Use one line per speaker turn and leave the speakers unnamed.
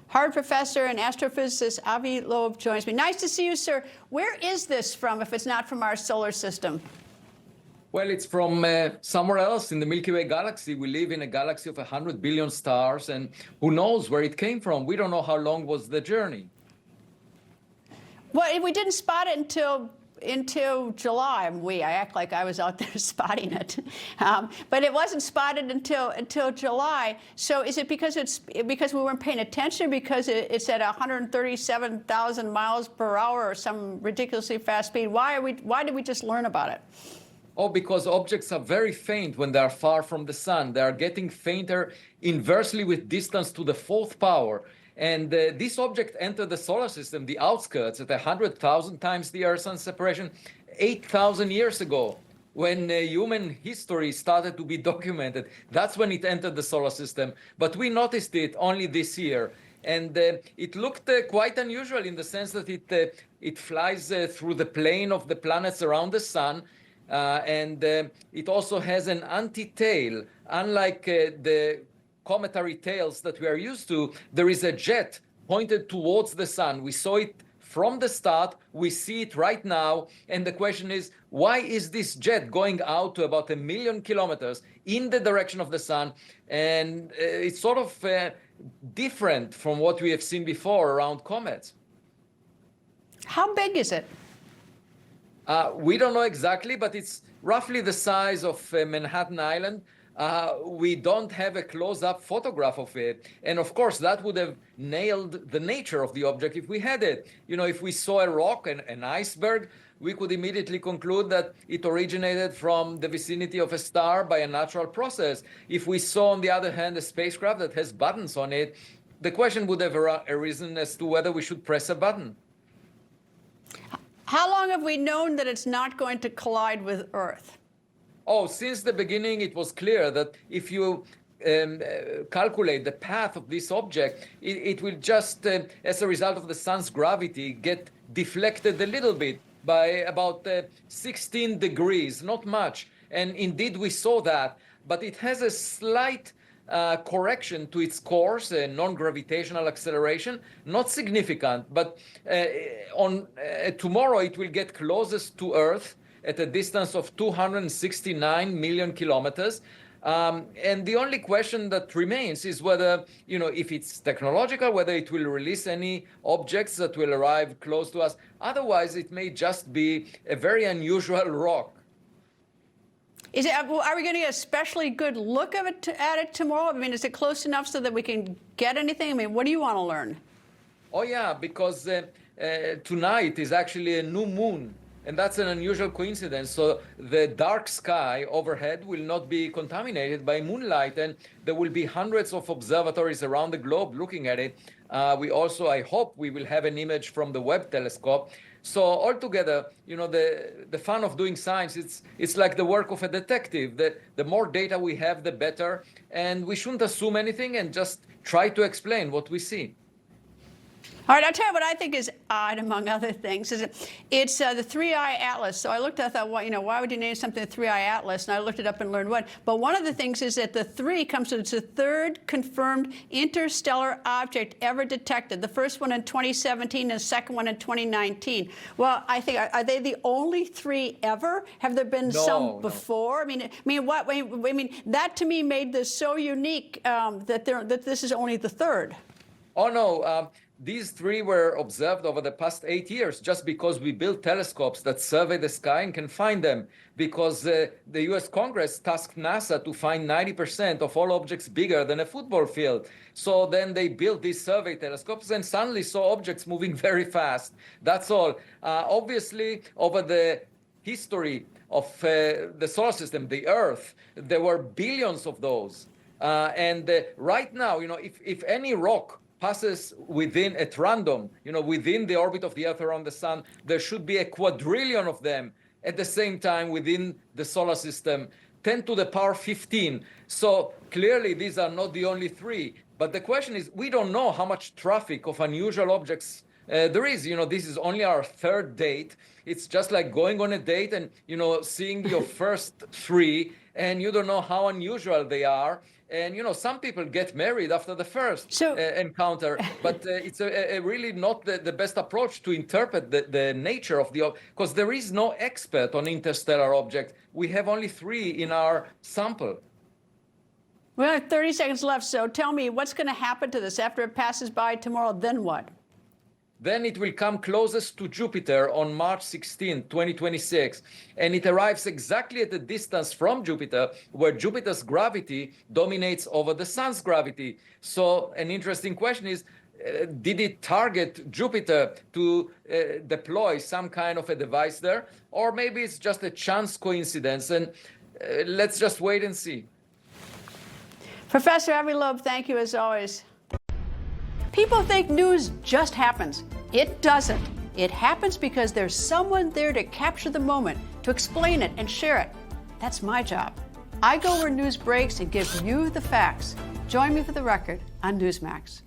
Harvard professor and astrophysicist Avi Loeb joins me. Nice to see you, sir. Where is this from, if it's not from our solar system?
Well, it's from somewhere else in the Milky Way galaxy. We live in a galaxy of 100 billion stars, and who knows where it came from? We don't know how long was the journey.
Well, we didn't spot it until July. I act like I was out there spotting it, but it wasn't spotted until July. So is it because we weren't paying attention, because it's at 137,000 miles per hour or some ridiculously fast speed? Why did we just learn about it?
Oh, because objects are very faint when they are far from the sun. They are getting fainter inversely with distance to the fourth power. And this object entered the solar system, the outskirts, at 100,000 times the Earth-Sun separation 8,000 years ago, when human history started to be documented. That's when it entered the solar system. But we noticed it only this year. And it looked quite unusual in the sense that it flies through the plane of the planets around the sun. And it also has an anti-tail. Unlike the cometary tails that we are used to, there is a jet pointed towards the sun. We saw it from the start. We see it right now. And the question is, why is this jet going out to about 1 million kilometers in the direction of the sun? And it's sort of different from what we have seen before around comets.
How big is it?
We don't know exactly, but it's roughly the size of Manhattan Island. We don't have a close-up photograph of it. And of course, that would have nailed the nature of the object if we had it. You know, if we saw a rock, an iceberg, we could immediately conclude that it originated from the vicinity of a star by a natural process. If we saw, on the other hand, a spacecraft that has buttons on it, the question would have arisen as to whether we should press a button.
How long have we known that it's not going to collide with Earth?
Oh, since the beginning, it was clear that if you calculate the path of this object, it will just, as a result of the sun's gravity, get deflected a little bit by about 16 degrees, not much. And indeed, we saw that. But it has a slight correction to its course, a non-gravitational acceleration, not significant, but tomorrow it will get closest to Earth at a distance of 269 million kilometers. And the only question that remains is whether, if it's technological, whether it will release any objects that will arrive close to us. Otherwise, it may just be a very unusual rock.
Are we going to get a especially good look at it tomorrow? I mean, is it close enough so that we can get anything? I mean, what do you want to learn?
Oh, yeah, because tonight is actually a new moon. And that's an unusual coincidence. So the dark sky overhead will not be contaminated by moonlight. And there will be hundreds of observatories around the globe looking at it. We also, I hope, we will have an image from the Webb telescope. So altogether, the fun of doing science, it's like the work of a detective. The more data we have, the better. And we shouldn't assume anything and just try to explain what we see.
All right, I'll tell you what I think is odd, among other things, is it's the three-eye atlas. So I looked, I thought, well, why would you name something the three-eye atlas? And I looked it up and learned what. But one of the things is that the three comes to, it's the third confirmed interstellar object ever detected. The first one in 2017 and the second one in 2019. Well, I think, are they the only three ever? Have there been some before? No. I mean, that to me made this so unique that this is only the third.
Oh, no. These three were observed over the past 8 years just because we built telescopes that survey the sky and can find them, because the US Congress tasked NASA to find 90% of all objects bigger than a football field. So then they built these survey telescopes and suddenly saw objects moving very fast. That's all. Obviously, over the history of the solar system, the Earth, there were billions of those. And right now, if any rock passes at random, within the orbit of the Earth around the sun, there should be a quadrillion of them at the same time within the solar system, 10 to the power 15. So clearly these are not the only three. But the question is, we don't know how much traffic of unusual objects there is. This is only our third date. It's just like going on a date and, seeing your first three, and you don't know how unusual they are. And some people get married after the first encounter, but it's really not the best approach to interpret the nature of the, because there is no expert on interstellar object. We have only 3 in our sample.
We only have 30 seconds left, so tell me, what's going to happen to this after it passes by tomorrow? Then what?
Then it will come closest to Jupiter on March 16, 2026. And it arrives exactly at the distance from Jupiter where Jupiter's gravity dominates over the sun's gravity. So an interesting question is, did it target Jupiter to deploy some kind of a device there? Or maybe it's just a chance coincidence. And let's just wait and see.
Professor Avi Loeb, thank you as always. People think news just happens. It doesn't. It happens because there's someone there to capture the moment, to explain it and share it. That's my job. I go where news breaks and give you the facts. Join me for The Record on Newsmax.